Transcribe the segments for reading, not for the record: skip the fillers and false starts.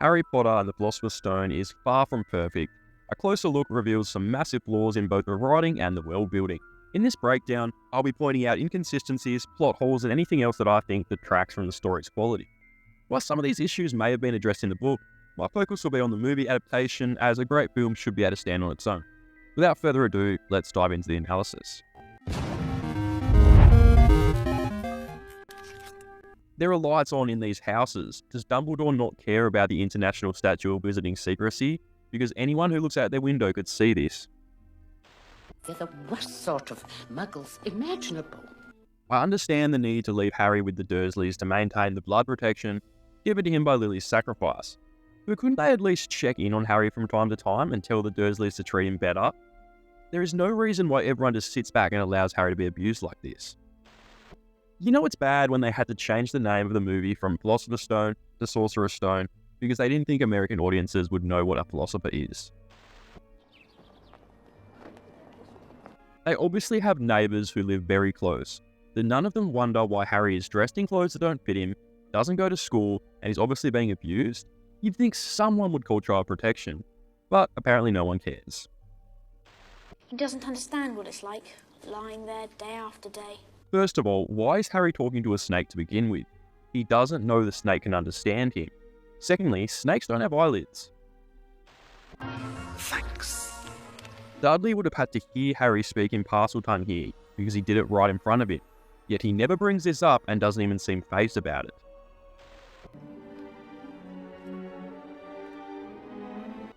Harry Potter and the Philosopher's Stone is far from perfect. A closer look reveals some massive flaws in both the writing and the world building. In this breakdown, I'll be pointing out inconsistencies, plot holes, and anything else that I think detracts from the story's quality. While some of these issues may have been addressed in the book, my focus will be on the movie adaptation, as a great film should be able to stand on its own. Without further ado, let's dive into the analysis. There are lights on in these houses. Does Dumbledore not care about the international statute of wizarding secrecy? Because anyone who looks out their window could see this. They're the worst sort of muggles imaginable. I understand the need to leave Harry with the Dursleys to maintain the blood protection given to him by Lily's sacrifice. But couldn't they at least check in on Harry from time to time and tell the Dursleys to treat him better? There is no reason why everyone just sits back and allows Harry to be abused like this. You know it's bad when they had to change the name of the movie from Philosopher's Stone to Sorcerer's Stone because they didn't think American audiences would know what a philosopher is. They obviously have neighbours who live very close, but none of them wonder why Harry is dressed in clothes that don't fit him, doesn't go to school, and is obviously being abused. You'd think someone would call child protection, but apparently no one cares. He doesn't understand what it's like, lying there day after day. First of all, why is Harry talking to a snake to begin with? He doesn't know the snake can understand him. Secondly, snakes don't have eyelids. Thanks. Dudley would have had to hear Harry speak in Parseltongue here, because he did it right in front of him. Yet he never brings this up and doesn't even seem fazed about it.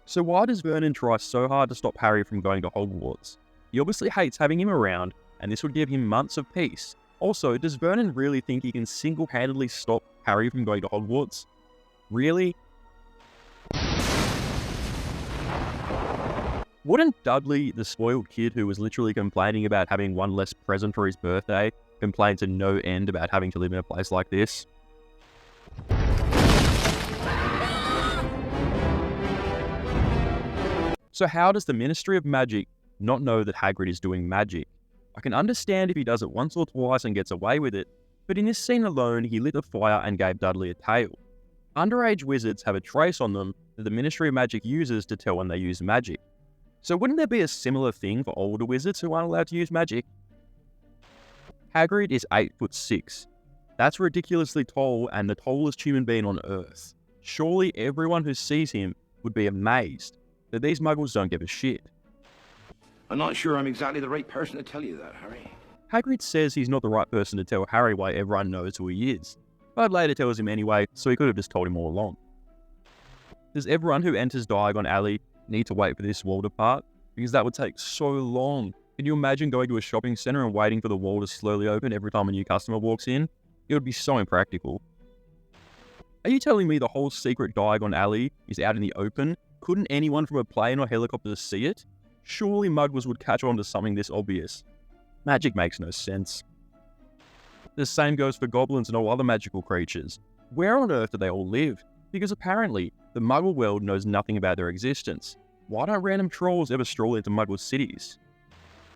So why does Vernon try so hard to stop Harry from going to Hogwarts? He obviously hates having him around, and this would give him months of peace. Also, does Vernon really think he can single-handedly stop Harry from going to Hogwarts? Really? Wouldn't Dudley, the spoiled kid who was literally complaining about having one less present for his birthday, complain to no end about having to live in a place like this? So how does the Ministry of Magic not know that Hagrid is doing magic? I can understand if he does it once or twice and gets away with it, but in this scene alone, he lit a fire and gave Dudley a tail. Underage wizards have a trace on them that the Ministry of Magic uses to tell when they use magic. So wouldn't there be a similar thing for older wizards who aren't allowed to use magic? Hagrid is 8'6". That's ridiculously tall and the tallest human being on Earth. Surely everyone who sees him would be amazed that these muggles don't give a shit. I'm not sure I'm exactly the right person to tell you that, Harry. Hagrid says he's not the right person to tell Harry why everyone knows who he is, but later tells him anyway, so he could have just told him all along. Does everyone who enters Diagon Alley need to wait for this wall to part? Because that would take so long. Can you imagine going to a shopping centre and waiting for the wall to slowly open every time a new customer walks in? It would be so impractical. Are you telling me the whole secret Diagon Alley is out in the open? Couldn't anyone from a plane or helicopter see it? Surely muggles would catch on to something this obvious. Magic makes no sense. The same goes for goblins and all other magical creatures. Where on earth do they all live? Because apparently, the muggle world knows nothing about their existence. Why don't random trolls ever stroll into muggle cities?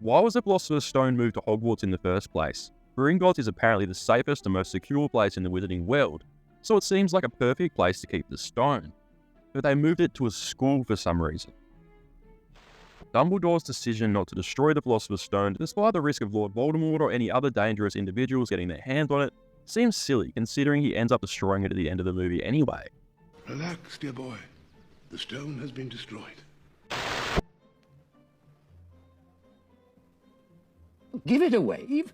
Why was the Philosopher's Stone moved to Hogwarts in the first place? Gringotts is apparently the safest and most secure place in the wizarding world, so it seems like a perfect place to keep the stone. But they moved it to a school for some reason. Dumbledore's decision not to destroy the Philosopher's Stone, despite the risk of Lord Voldemort or any other dangerous individuals getting their hands on it, seems silly considering he ends up destroying it at the end of the movie anyway. Relax, dear boy. The stone has been destroyed. Give it a wave.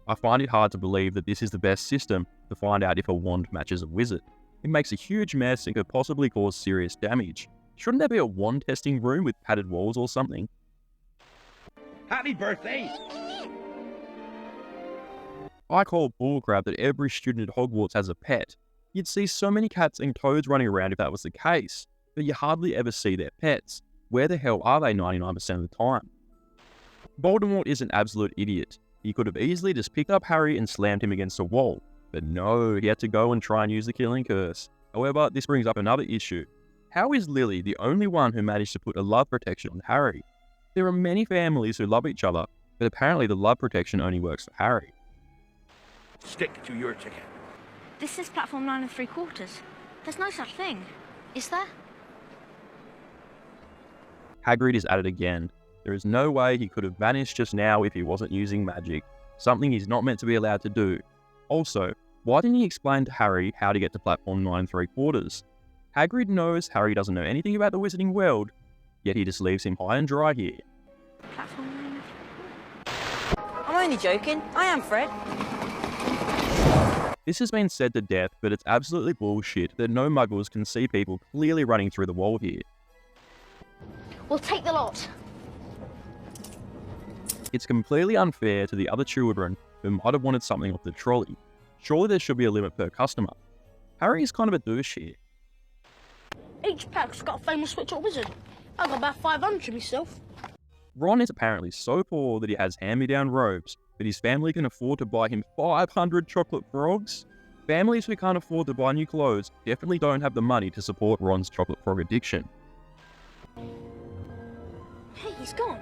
I find it hard to believe that this is the best system to find out if a wand matches a wizard. It makes a huge mess and could possibly cause serious damage. Shouldn't there be a wand testing room with padded walls or something? Happy birthday! I call bullcrap that every student at Hogwarts has a pet. You'd see so many cats and toads running around if that was the case, but you hardly ever see their pets. Where the hell are they 99% of the time? Voldemort is an absolute idiot. He could have easily just picked up Harry and slammed him against a wall, but no, he had to go and try and use the killing curse. However, this brings up another issue. How is Lily the only one who managed to put a love protection on Harry? There are many families who love each other, but apparently the love protection only works for Harry. Stick to your ticket. This is platform 9 3/4. There's no such thing. Is there? Hagrid is at it again. There is no way he could have vanished just now if he wasn't using magic, something he's not meant to be allowed to do. Also, why didn't he explain to Harry how to get to platform 9 3/4? Hagrid knows Harry doesn't know anything about the wizarding world, yet he just leaves him high and dry here. Platform 9 I'm only joking. I am Fred. This has been said to death, but it's absolutely bullshit that no muggles can see people clearly running through the wall here. We'll take the lot. It's completely unfair to the other children who might have wanted something off the trolley. Surely there should be a limit per customer. Harry is kind of a douche here. Each pack's got a famous switch or wizard. I've got about 500 myself. Ron is apparently so poor that he has hand-me-down robes, but his family can afford to buy him 500 chocolate frogs? Families who can't afford to buy new clothes definitely don't have the money to support Ron's chocolate frog addiction. Hey, he's gone.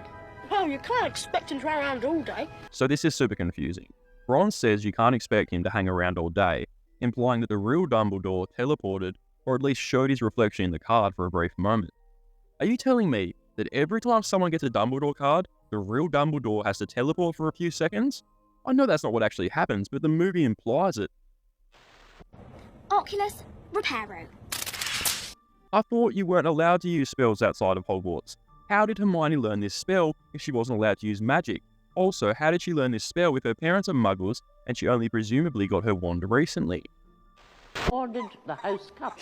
Well, you can't expect him to run around all day. So this is super confusing. Ron says you can't expect him to hang around all day, implying that the real Dumbledore teleported, or at least showed his reflection in the card for a brief moment. Are you telling me that every time someone gets a Dumbledore card, the real Dumbledore has to teleport for a few seconds? I know that's not what actually happens, but the movie implies it. Oculus Reparo. I thought you weren't allowed to use spells outside of Hogwarts. How did Hermione learn this spell if she wasn't allowed to use magic? Also, how did she learn this spell if her parents are muggles and she only presumably got her wand recently? Ordered the house cup.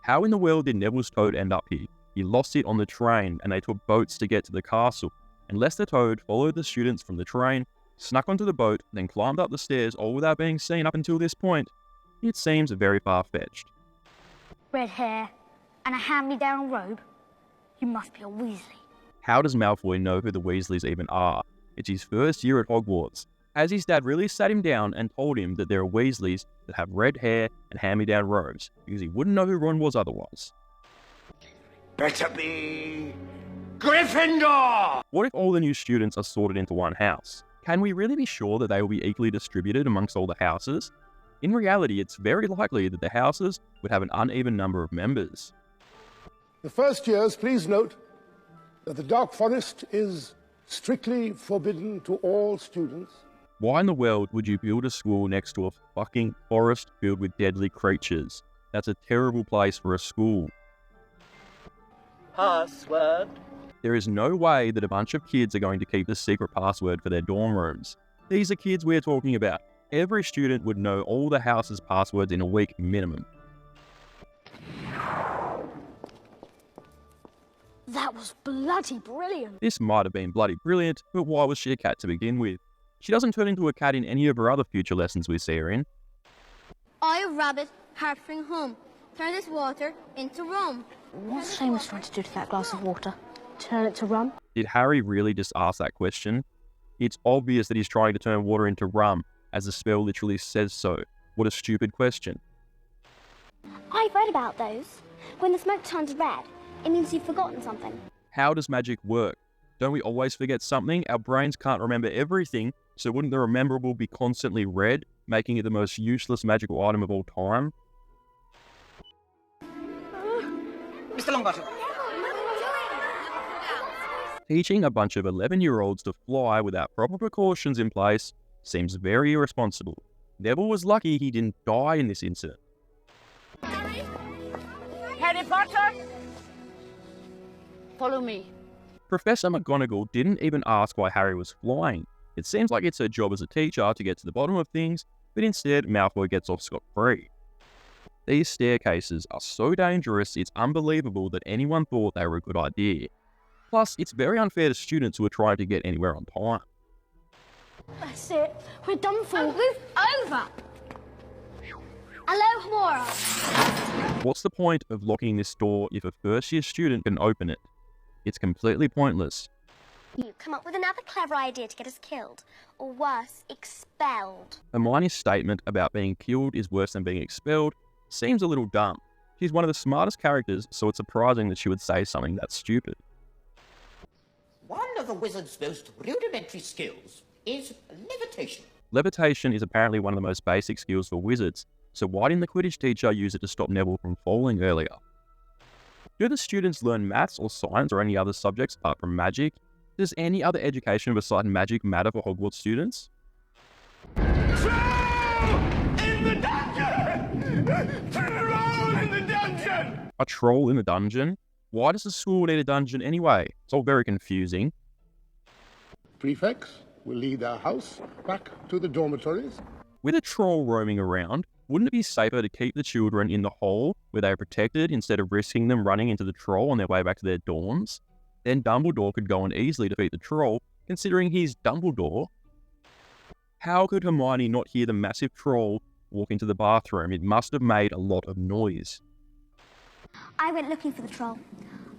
How in the world did Neville's Toad end up here? He lost it on the train and they took boats to get to the castle. Unless the Toad followed the students from the train, snuck onto the boat, then climbed up the stairs all without being seen up until this point. It seems very far-fetched. Red hair and a hand-me-down robe. You must be a Weasley. How does Malfoy know who the Weasleys even are? It's his first year at Hogwarts. Has his dad really sat him down and told him that there are Weasleys that have red hair and hand-me-down robes, because he wouldn't know who Ron was otherwise? Better be Gryffindor! What if all the new students are sorted into one house? Can we really be sure that they will be equally distributed amongst all the houses? In reality, it's very likely that the houses would have an uneven number of members. The first years, please note that the Dark Forest is strictly forbidden to all students. Why in the world would you build a school next to a fucking forest filled with deadly creatures? That's a terrible place for a school. Password. There is no way that a bunch of kids are going to keep the secret password for their dorm rooms. These are kids we're talking about. Every student would know all the house's passwords in a week minimum. That was bloody brilliant. This might have been bloody brilliant, but why was she a cat to begin with? She doesn't turn into a cat in any of her other future lessons we see her in. I, a rabbit, harping home. Turn this water into rum. What's Seamus trying to do to that glass of water? Turn it to rum? Did Harry really just ask that question? It's obvious that he's trying to turn water into rum, as the spell literally says so. What a stupid question. I've read about those. When the smoke turns red, it means you've forgotten something. How does magic work? Don't we always forget something? Our brains can't remember everything, so wouldn't the rememberable be constantly red, making it the most useless magical item of all time? Mr. Longbottom. Teaching a bunch of 11-year-olds to fly without proper precautions in place seems very irresponsible. Neville was lucky he didn't die in this incident. Harry Potter? Follow me. Professor McGonagall didn't even ask why Harry was flying. It seems like it's her job as a teacher to get to the bottom of things, but instead Malfoy gets off scot-free. These staircases are so dangerous, it's unbelievable that anyone thought they were a good idea. Plus, it's very unfair to students who are trying to get anywhere on time. That's it. We're done for. Oh, move over! Alohomora! What's the point of locking this door if a first-year student can open it? It's completely pointless. You come up with another clever idea to get us killed, or worse, expelled. Hermione's statement about being killed is worse than being expelled seems a little dumb. She's one of the smartest characters, so it's surprising that she would say something that stupid. One of the wizard's most rudimentary skills is levitation. Levitation is apparently one of the most basic skills for wizards, so why didn't the Quidditch teacher use it to stop Neville from falling earlier? Do the students learn maths or science or any other subjects apart from magic? Does any other education besides magic matter for Hogwarts students? In the dungeon! Turn around in the dungeon! A troll in the dungeon? Why does the school need a dungeon anyway? It's all very confusing. Prefects will lead our house back to the dormitories. With a troll roaming around, wouldn't it be safer to keep the children in the hall where they are protected instead of risking them running into the troll on their way back to their dorms? Then Dumbledore could go and easily defeat the troll, considering he's Dumbledore. How could Hermione not hear the massive troll walk into the bathroom? It must have made a lot of noise. I went looking for the troll.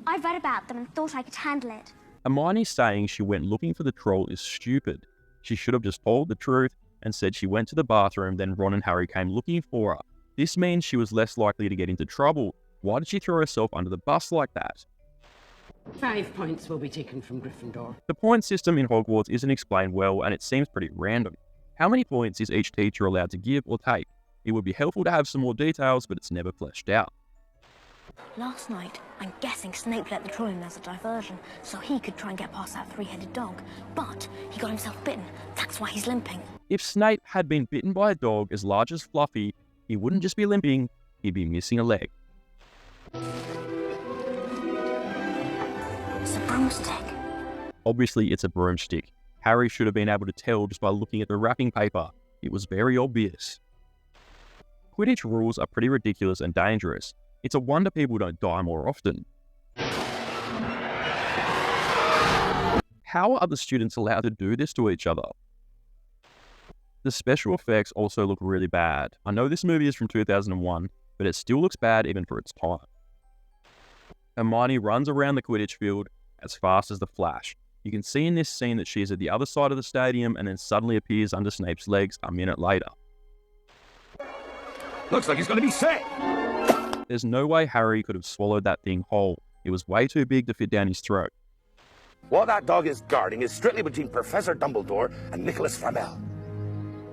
I read about them and thought I could handle it. Hermione saying she went looking for the troll is stupid. She should have just told the truth and said she went to the bathroom, then Ron and Harry came looking for her. This means she was less likely to get into trouble. Why did she throw herself under the bus like that? 5 points will be taken from Gryffindor. The point system in Hogwarts isn't explained well and it seems pretty random. How many points is each teacher allowed to give or take? It would be helpful to have some more details, but it's never fleshed out. Last night, I'm guessing Snape let the troll in as a diversion, so he could try and get past that three-headed dog. But he got himself bitten. That's why he's limping. If Snape had been bitten by a dog as large as Fluffy, he wouldn't just be limping, he'd be missing a leg. It's a broomstick. Obviously, it's a broomstick. Harry should have been able to tell just by looking at the wrapping paper. It was very obvious. Quidditch rules are pretty ridiculous and dangerous. It's a wonder people don't die more often. How are the students allowed to do this to each other? The special effects also look really bad. I know this movie is from 2001, but it still looks bad even for its time. Hermione runs around the Quidditch field as fast as the Flash. You can see in this scene that she is at the other side of the stadium and then suddenly appears under Snape's legs a minute later. Looks like he's going to be sick. There's no way Harry could have swallowed that thing whole. It was way too big to fit down his throat. What that dog is guarding is strictly between Professor Dumbledore and Nicholas Flamel.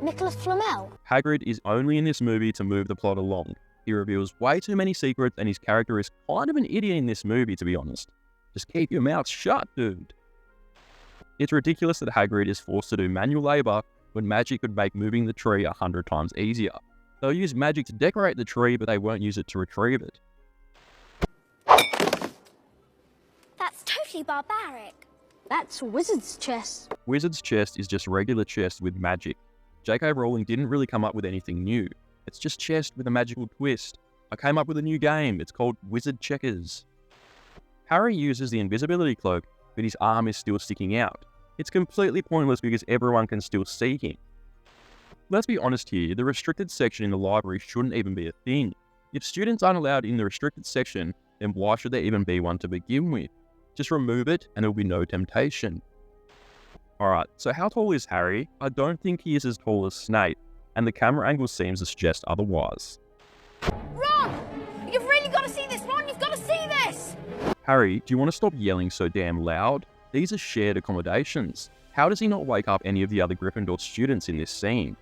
Nicholas Flamel? Hagrid is only in this movie to move the plot along. He reveals way too many secrets and his character is kind of an idiot in this movie, to be honest. Just keep your mouth shut, dude. It's ridiculous that Hagrid is forced to do manual labour when magic could make moving the tree 100 times easier. They'll use magic to decorate the tree, but they won't use it to retrieve it. That's totally barbaric. That's wizard's chess. Wizard's chest is just regular chest with magic. J.K. Rowling didn't really come up with anything new. It's just chest with a magical twist. I came up with a new game. It's called Wizard Checkers. Harry uses the invisibility cloak, but his arm is still sticking out. It's completely pointless because everyone can still see him. Let's be honest here, the restricted section in the library shouldn't even be a thing. If students aren't allowed in the restricted section, then why should there even be one to begin with? Just remove it and there will be no temptation. Alright, so how tall is Harry? I don't think he is as tall as Snape, and the camera angle seems to suggest otherwise. Ron! You've really got to see this, Ron! You've got to see this! Harry, do you want to stop yelling so damn loud? These are shared accommodations. How does he not wake up any of the other Gryffindor students in this scene?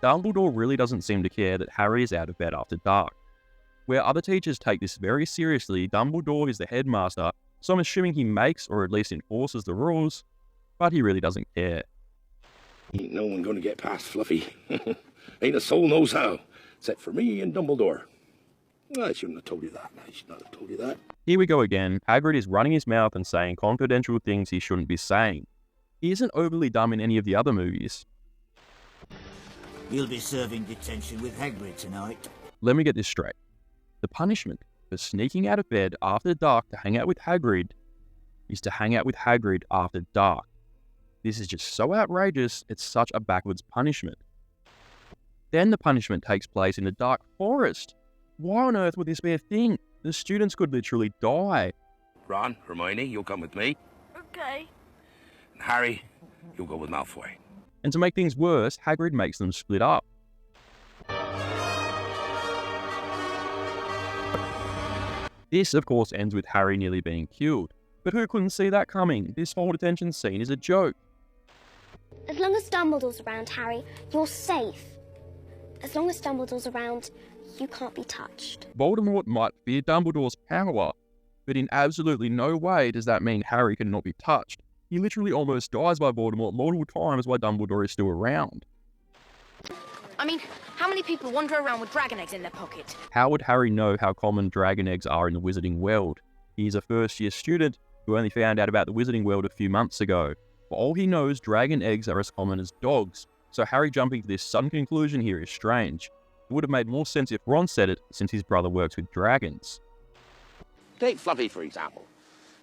Dumbledore really doesn't seem to care that Harry is out of bed after dark. Where other teachers take this very seriously, Dumbledore is the headmaster, so I'm assuming he makes or at least enforces the rules, but he really doesn't care. Ain't no one going to get past Fluffy. Ain't a soul knows how, except for me and Dumbledore. I shouldn't have told you that. I should not have told you that. Here we go again. Hagrid is running his mouth and saying confidential things he shouldn't be saying. He isn't overly dumb in any of the other movies. You'll be serving detention with Hagrid tonight. Let me get this straight. The punishment for sneaking out of bed after dark to hang out with Hagrid is to hang out with Hagrid after dark. This is just so outrageous, it's such a backwards punishment. Then the punishment takes place in the Dark Forest. Why on earth would this be a thing? The students could literally die. Ron, Hermione, you'll come with me. Okay. And Harry, you'll go with Malfoy. And to make things worse, Hagrid makes them split up. This, of course, ends with Harry nearly being killed. But who couldn't see that coming? This whole detention scene is a joke. As long as Dumbledore's around, Harry, you're safe. As long as Dumbledore's around, you can't be touched. Voldemort might fear Dumbledore's power, but in absolutely no way does that mean Harry cannot be touched. He literally almost dies by Voldemort multiple times while Dumbledore is still around. I mean, how many people wander around with dragon eggs in their pocket? How would Harry know how common dragon eggs are in the wizarding world? He's a first-year student who only found out about the wizarding world a few months ago. For all he knows, dragon eggs are as common as dogs, so Harry jumping to this sudden conclusion here is strange. It would have made more sense if Ron said it, since his brother works with dragons. Take Fluffy, for example.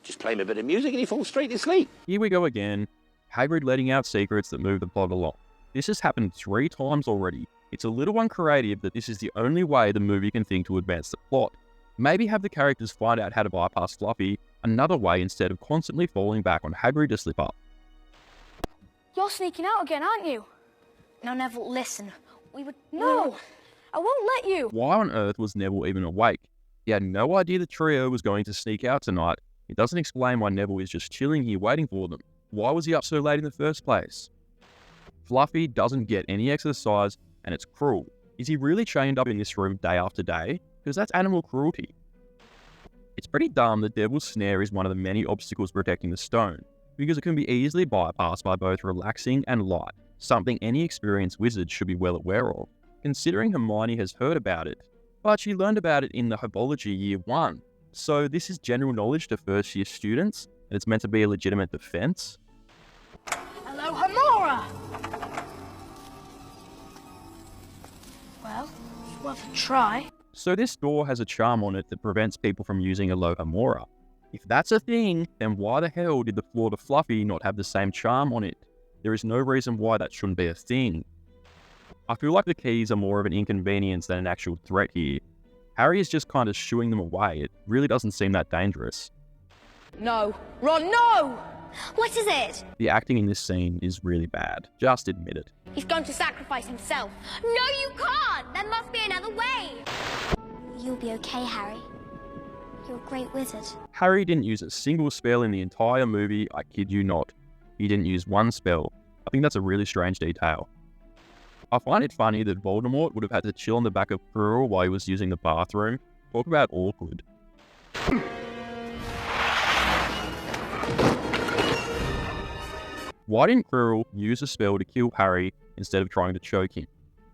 Just play him a bit of music and he falls straight to sleep. Here we go again. Hagrid letting out secrets that move the plot along. This has happened 3 times already. It's a little uncreative that this is the only way the movie can think to advance the plot. Maybe have the characters find out how to bypass Fluffy another way instead of constantly falling back on Hagrid to slip up. You're sneaking out again, aren't you? Now, Neville, listen. No! I won't let you! Why on earth was Neville even awake? He had no idea the trio was going to sneak out tonight. It doesn't explain why Neville is just chilling here waiting for them. Why was he up so late in the first place? Fluffy doesn't get any exercise, and it's cruel. Is he really chained up in this room day after day? Because that's animal cruelty. It's pretty dumb that Devil's Snare is one of the many obstacles protecting the stone, because it can be easily bypassed by both relaxing and light, something any experienced wizard should be well aware of, considering Hermione has heard about it. But she learned about it in the Herbology Year 1, so this is general knowledge to first-year students, and it's meant to be a legitimate defense. Hello, Hamora! Well, it's worth a try. So this door has a charm on it that prevents people from using Alohomora. If that's a thing, then why the hell did the floor to Fluffy not have the same charm on it? There is no reason why that shouldn't be a thing. I feel like the keys are more of an inconvenience than an actual threat here. Harry is just kind of shooing them away. It really doesn't seem that dangerous. No. Ron, no! What is it? The acting in this scene is really bad. Just admit it. He's going to sacrifice himself. No, you can't! There must be another way! You'll be okay, Harry. You're a great wizard. Harry didn't use a single spell in the entire movie, I kid you not. He didn't use one spell. I think that's a really strange detail. I find it funny that Voldemort would have had to chill on the back of Quirrell while he was using the bathroom. Talk about awkward. Why didn't Quirrell use a spell to kill Harry instead of trying to choke him?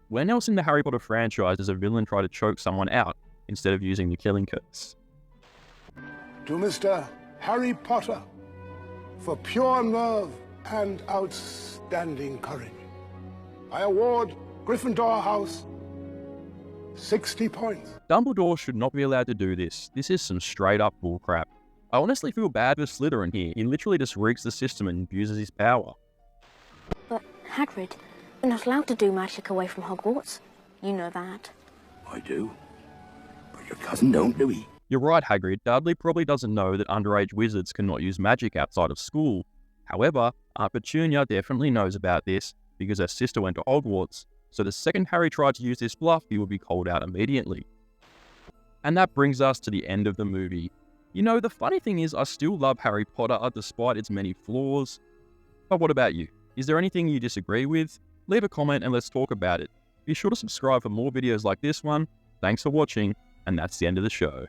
When else in the Harry Potter franchise does a villain try to choke someone out instead of using the killing curse? To Mr. Harry Potter, for pure nerve and outstanding courage, I award Gryffindor House 60 points. Dumbledore should not be allowed to do this. This is some straight up bullcrap. I honestly feel bad for Slytherin here. He literally just rigs the system and abuses his power. But, Hagrid, you're not allowed to do magic away from Hogwarts. You know that. I do. But your cousin don't, do he? You're right, Hagrid. Dudley probably doesn't know that underage wizards cannot use magic outside of school. However, Aunt Petunia definitely knows about this because her sister went to Hogwarts, so the second Harry tried to use this bluff, he would be called out immediately. And that brings us to the end of the movie. You know, the funny thing is I still love Harry Potter despite its many flaws. But what about you? Is there anything you disagree with? Leave a comment and let's talk about it. Be sure to subscribe for more videos like this one. Thanks for watching, and that's the end of the show.